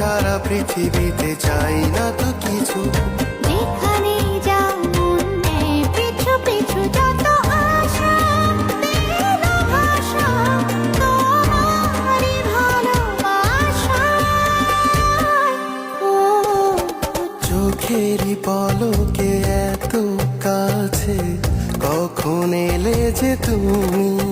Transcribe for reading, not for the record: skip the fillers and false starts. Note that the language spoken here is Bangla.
সারা পৃথিবীতে চাই না তো কিছু। যেখানে যাও মন নেয় পিছু পিছু যত আশা, দিল ভাষা তোমারই ভালোবাসায়। ও চোখেরই পলকে এত কাছে কখন এলে যে তুমি।